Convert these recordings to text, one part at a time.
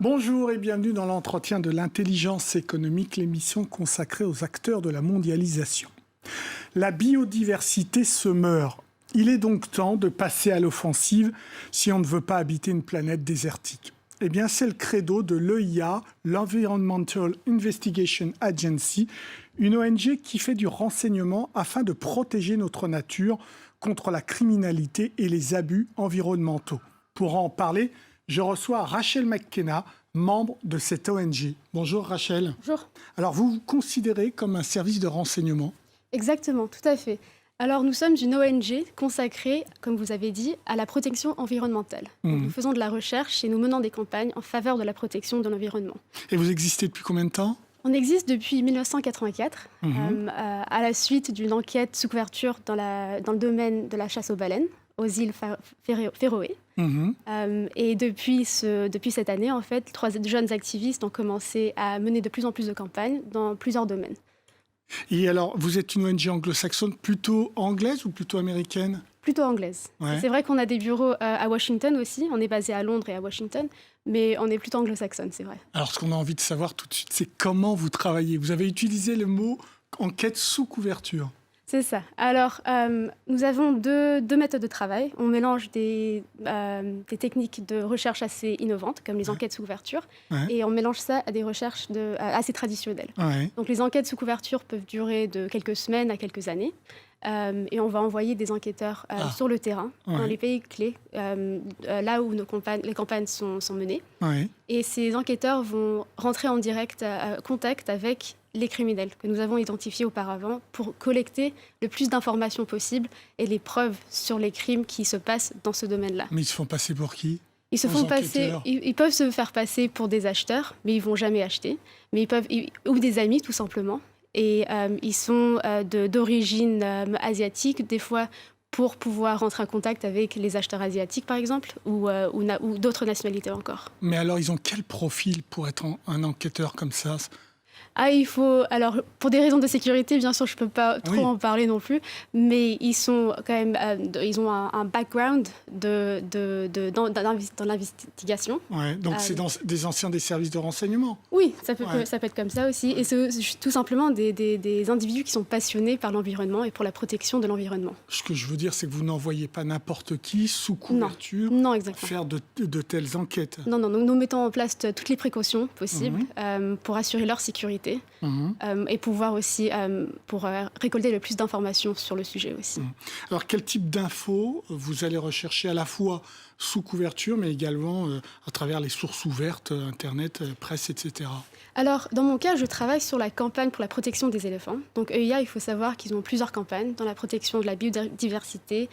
Bonjour et bienvenue dans l'entretien de l'intelligence économique, l'émission consacrée aux acteurs de la mondialisation. La biodiversité se meurt. Il est donc temps de passer à l'offensive si on ne veut pas habiter une planète désertique. Eh bien, c'est le credo de l'EIA, l'Environmental Investigation Agency, une ONG qui fait du renseignement afin de protéger notre nature contre la criminalité et les abus environnementaux. Pour en parler, je reçois Rachel McKenna, membre de cette ONG. Bonjour Rachel. Bonjour. Alors vous vous considérez comme un service de renseignement ? Exactement, tout à fait. Alors nous sommes une ONG consacrée, comme vous avez dit, à la protection environnementale. Nous faisons de la recherche et nous menons des campagnes en faveur de la protection de l'environnement. Et vous existez depuis combien de temps ? On existe depuis 1984, à la suite d'une enquête sous couverture dans le domaine de la chasse aux baleines, aux îles Féroé. Et depuis cette année, en fait, 3 jeunes activistes ont commencé à mener de plus en plus de campagnes dans plusieurs domaines. Et alors, vous êtes une ONG anglo-saxonne plutôt anglaise ou plutôt américaine ? Plutôt anglaise. Ouais. C'est vrai qu'on a des bureaux à Washington aussi. On est basé à Londres et à Washington, mais on est plutôt anglo-saxonne, c'est vrai. Alors, ce qu'on a envie de savoir tout de suite, c'est comment vous travaillez. Vous avez utilisé le mot enquête sous couverture. C'est ça. Alors, nous avons deux méthodes de travail. On mélange des techniques de recherche assez innovantes, comme les enquêtes sous couverture, et on mélange ça à des recherches assez traditionnelles. Donc, les enquêtes sous couverture peuvent durer de quelques semaines à quelques années. Et on va envoyer des enquêteurs sur le terrain, dans les pays clés, là où les campagnes sont menées. Et ces enquêteurs vont rentrer en direct contact avec les criminels que nous avons identifiés auparavant pour collecter le plus d'informations possible et les preuves sur les crimes qui se passent dans ce domaine-là. Mais ils se font passer pour qui ? Ils peuvent se faire passer pour des acheteurs, mais ils ne vont jamais acheter. Ou des amis, tout simplement. Et ils sont d'origine asiatique, des fois pour pouvoir rentrer en contact avec les acheteurs asiatiques, par exemple, ou d'autres nationalités encore. Mais alors, ils ont quel profil pour être un enquêteur comme ça ? Alors, pour des raisons de sécurité, bien sûr, je ne peux pas trop en parler non plus, mais ils sont quand même, ils ont un background dans l'investigation. Donc c'est des anciens des services de renseignement. Oui, ça peut être comme ça aussi. Et c'est tout simplement des individus qui sont passionnés par l'environnement et pour la protection de l'environnement. Ce que je veux dire, c'est que vous n'envoyez pas n'importe qui sous couverture faire de telles enquêtes. Non, nous mettons en place toutes les précautions possibles pour assurer leur sécurité. Et pouvoir aussi pour récolter le plus d'informations sur le sujet aussi. Alors, quel type d'infos vous allez rechercher à la fois sous couverture, mais également à travers les sources ouvertes, Internet, presse, etc. Alors, dans mon cas, je travaille sur la campagne pour la protection des éléphants. Donc, EIA, il faut savoir qu'ils ont plusieurs campagnes dans la protection de la biodiversité,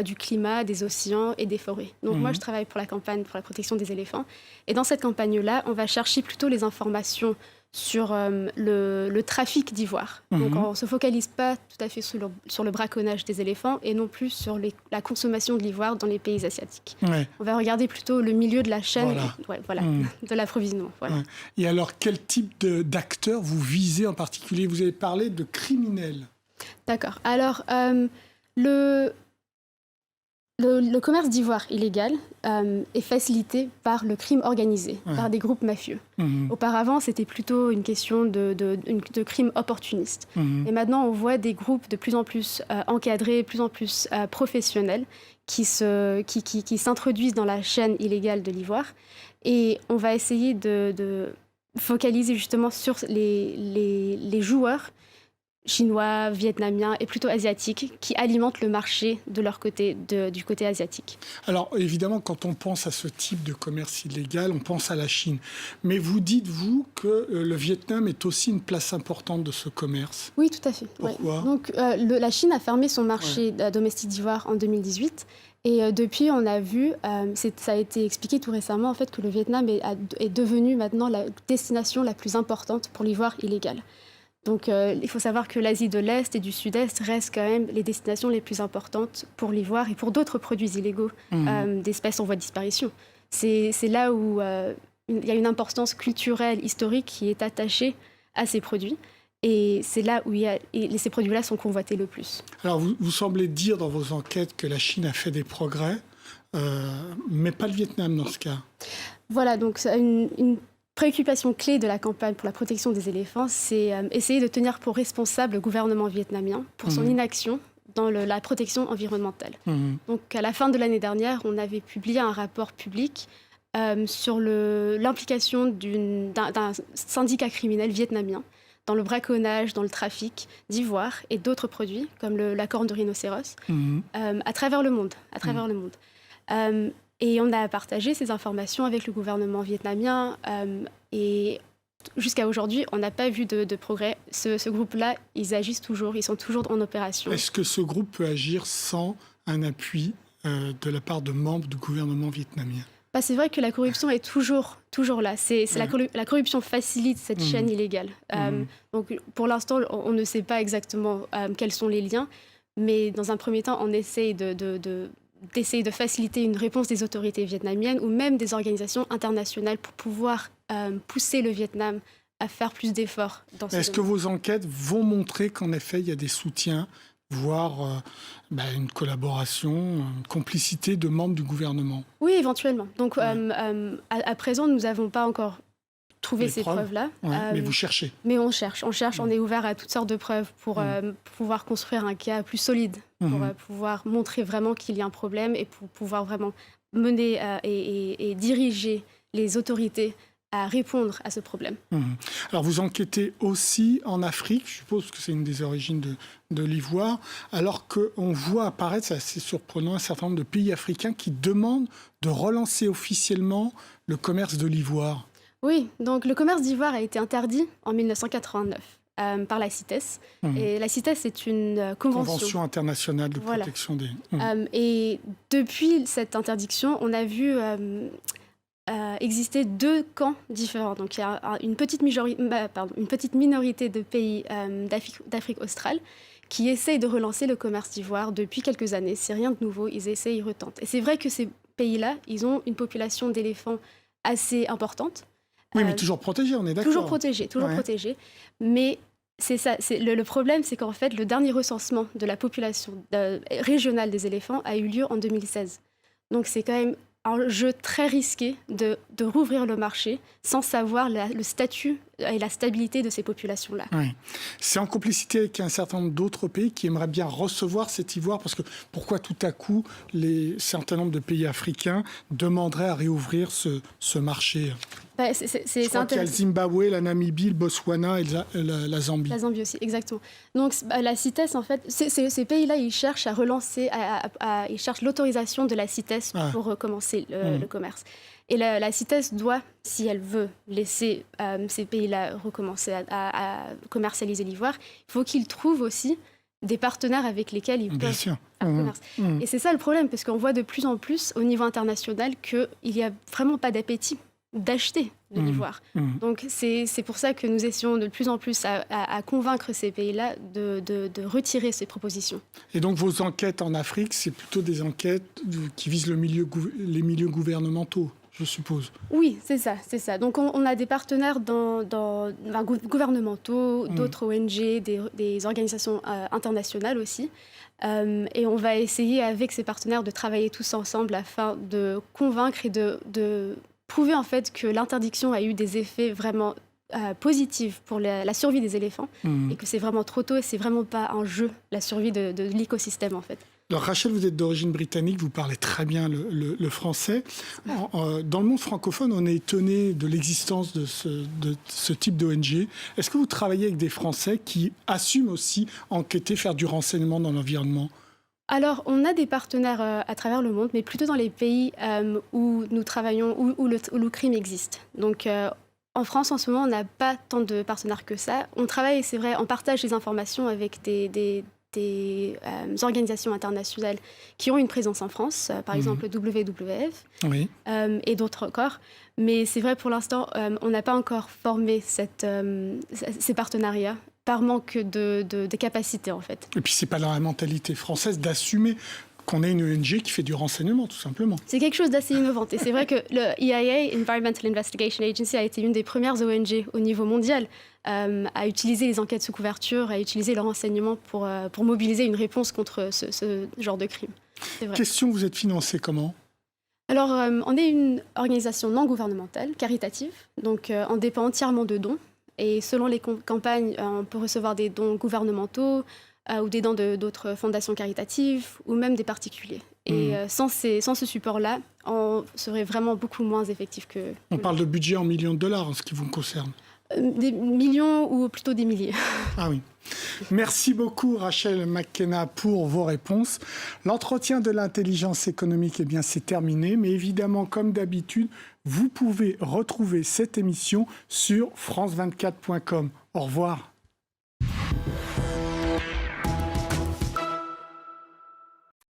du climat, des océans et des forêts. Donc, moi, je travaille pour la campagne pour la protection des éléphants. Et dans cette campagne-là, on va chercher plutôt les informations sur le trafic d'ivoire. Donc, on ne se focalise pas tout à fait sur le braconnage des éléphants et non plus sur la consommation de l'ivoire dans les pays asiatiques. On va regarder plutôt le milieu de la chaîne de l'approvisionnement. Et alors, quel type d'acteurs vous visez en particulier ? Vous avez parlé de criminels. D'accord. Alors, le commerce d'ivoire illégal est facilité par le crime organisé, par des groupes mafieux. Auparavant, c'était plutôt une question de crime opportuniste. Et maintenant, on voit des groupes de plus en plus encadrés, de plus en plus professionnels qui s'introduisent dans la chaîne illégale de l'ivoire. Et on va essayer de focaliser justement sur les joueurs chinois, vietnamiens et plutôt asiatiques qui alimentent le marché de leur côté, du côté asiatique. Alors évidemment, quand on pense à ce type de commerce illégal, on pense à la Chine. Mais vous dites-vous que le Vietnam est aussi une place importante de ce commerce ? Oui, tout à fait. Pourquoi ? Donc la Chine a fermé son marché domestique d'ivoire en 2018. Et depuis, on a vu, ça a été expliqué tout récemment, en fait, que le Vietnam est devenu maintenant la destination la plus importante pour l'ivoire illégal. Donc, il faut savoir que l'Asie de l'Est et du Sud-Est restent quand même les destinations les plus importantes pour l'ivoire et pour d'autres produits illégaux d'espèces en voie de disparition. C'est là où il y a une importance culturelle, historique qui est attachée à ces produits. Et c'est là où ces produits-là sont convoités le plus. Alors, vous semblez dire dans vos enquêtes que la Chine a fait des progrès, mais pas le Vietnam dans ce cas. Voilà, donc une préoccupation clé de la campagne pour la protection des éléphants, c'est essayer de tenir pour responsable le gouvernement vietnamien pour son inaction dans la protection environnementale. Donc à la fin de l'année dernière, on avait publié un rapport public sur l'implication d'un syndicat criminel vietnamien dans le braconnage, dans le trafic d'ivoire et d'autres produits, comme la corne de rhinocéros, à travers le monde. Et on a partagé ces informations avec le gouvernement vietnamien et jusqu'à aujourd'hui, on n'a pas vu de progrès. Ce groupe-là, ils agissent toujours, ils sont toujours en opération. Est-ce que ce groupe peut agir sans un appui de la part de membres du gouvernement vietnamien ? C'est vrai que la corruption est toujours là. La corruption facilite cette chaîne illégale. Donc, pour l'instant, on ne sait pas exactement quels sont les liens, mais dans un premier temps, on essaye d'essayer de faciliter une réponse des autorités vietnamiennes ou même des organisations internationales pour pouvoir pousser le Vietnam à faire plus d'efforts dans ce domaine. Est-ce que vos enquêtes vont montrer qu'en effet, il y a des soutiens, voire une collaboration, une complicité de membres du gouvernement ? Oui, éventuellement. Donc, à présent, nous n'avons pas encore trouvé ces preuves-là. Mais vous cherchez. Mais on cherche. On est ouvert à toutes sortes de preuves pour pouvoir construire un cas plus solide, pour pouvoir montrer vraiment qu'il y a un problème et pour pouvoir vraiment mener et diriger les autorités à répondre à ce problème. Alors, vous enquêtez aussi en Afrique, je suppose que c'est une des origines de l'ivoire, alors qu'on voit apparaître, c'est assez surprenant, un certain nombre de pays africains qui demandent de relancer officiellement le commerce de l'ivoire. Oui, donc le commerce d'ivoire a été interdit en 1989 par la CITES. Et la CITES, c'est une convention internationale de protection des... Et depuis cette interdiction, on a vu exister deux camps différents. Donc il y a une petite minorité de pays d'Afrique australe qui essayent de relancer le commerce d'ivoire depuis quelques années. C'est rien de nouveau, ils essayent, ils retentent. Et c'est vrai que ces pays-là, ils ont une population d'éléphants assez importante. Oui, mais toujours protégés, on est d'accord. Toujours protégés. Mais c'est ça, le problème, c'est qu'en fait, le dernier recensement de la population régionale des éléphants a eu lieu en 2016. Donc c'est quand même un jeu très risqué de rouvrir le marché sans savoir le statut et la stabilité de ces populations-là. Oui. C'est en complicité avec un certain nombre d'autres pays qui aimeraient bien recevoir cet ivoire, parce que pourquoi tout à coup certain nombre de pays africains demanderaient à réouvrir ce marché ? Je crois qu'il y a le Zimbabwe, la Namibie, le Botswana et la Zambie. La Zambie aussi, exactement. Donc la CITES, en fait, ces pays-là, ils cherchent à relancer, ils cherchent l'autorisation de la CITES pour recommencer le commerce. Et la CITES doit, si elle veut laisser ces pays-là recommencer à commercialiser l'ivoire, il faut qu'ils trouvent aussi des partenaires avec lesquels ils peuvent faire commerce. Et c'est ça le problème, parce qu'on voit de plus en plus au niveau international qu'il n'y a vraiment pas d'appétit d'acheter de l'ivoire. Donc c'est pour ça que nous essayons de plus en plus à convaincre ces pays-là de retirer ces propositions. Et donc vos enquêtes en Afrique, c'est plutôt des enquêtes qui visent les milieux gouvernementaux, je suppose. Oui, c'est ça. Donc on a des partenaires gouvernementaux, d'autres ONG, des organisations internationales aussi. Et on va essayer avec ces partenaires de travailler tous ensemble afin de convaincre et de prouver en fait que l'interdiction a eu des effets vraiment positifs pour la survie des éléphants et que c'est vraiment trop tôt et c'est vraiment pas un jeu, la survie de l'écosystème en fait. Alors Rachel, vous êtes d'origine britannique, vous parlez très bien le français. Dans le monde francophone, on est étonné de l'existence de ce type d'ONG. Est-ce que vous travaillez avec des Français qui assument aussi enquêter, faire du renseignement dans l'environnement ? Alors, on a des partenaires à travers le monde, mais plutôt dans les pays où nous travaillons, où le crime existe. Donc, en France, en ce moment, on n'a pas tant de partenaires que ça. On travaille, c'est vrai, on partage les informations avec des organisations internationales qui ont une présence en France, par exemple le WWF et d'autres encore. Mais c'est vrai, pour l'instant, on n'a pas encore formé ces partenariats par manque de capacité, en fait. Et puis, c'est pas dans la mentalité française d'assumer qu'on ait une ONG qui fait du renseignement, tout simplement. C'est quelque chose d'assez innovant. Et c'est vrai que le EIA, Environmental Investigation Agency, a été une des premières ONG au niveau mondial à utiliser les enquêtes sous couverture, à utiliser le renseignement pour mobiliser une réponse contre ce genre de crime. Question, vous êtes financé comment ? Alors, on est une organisation non gouvernementale, caritative, donc on dépend entièrement de dons. Et selon les campagnes, on peut recevoir des dons gouvernementaux ou des dons d'autres fondations caritatives ou même des particuliers. Et sans ce support-là, on serait vraiment beaucoup moins effectif que... On parle de budget en millions de dollars en ce qui vous concerne. Des millions ou plutôt des milliers. Ah oui. Merci beaucoup Rachel McKenna pour vos réponses. L'entretien de l'intelligence économique, eh bien, c'est terminé. Mais évidemment, comme d'habitude, vous pouvez retrouver cette émission sur france24.com. Au revoir.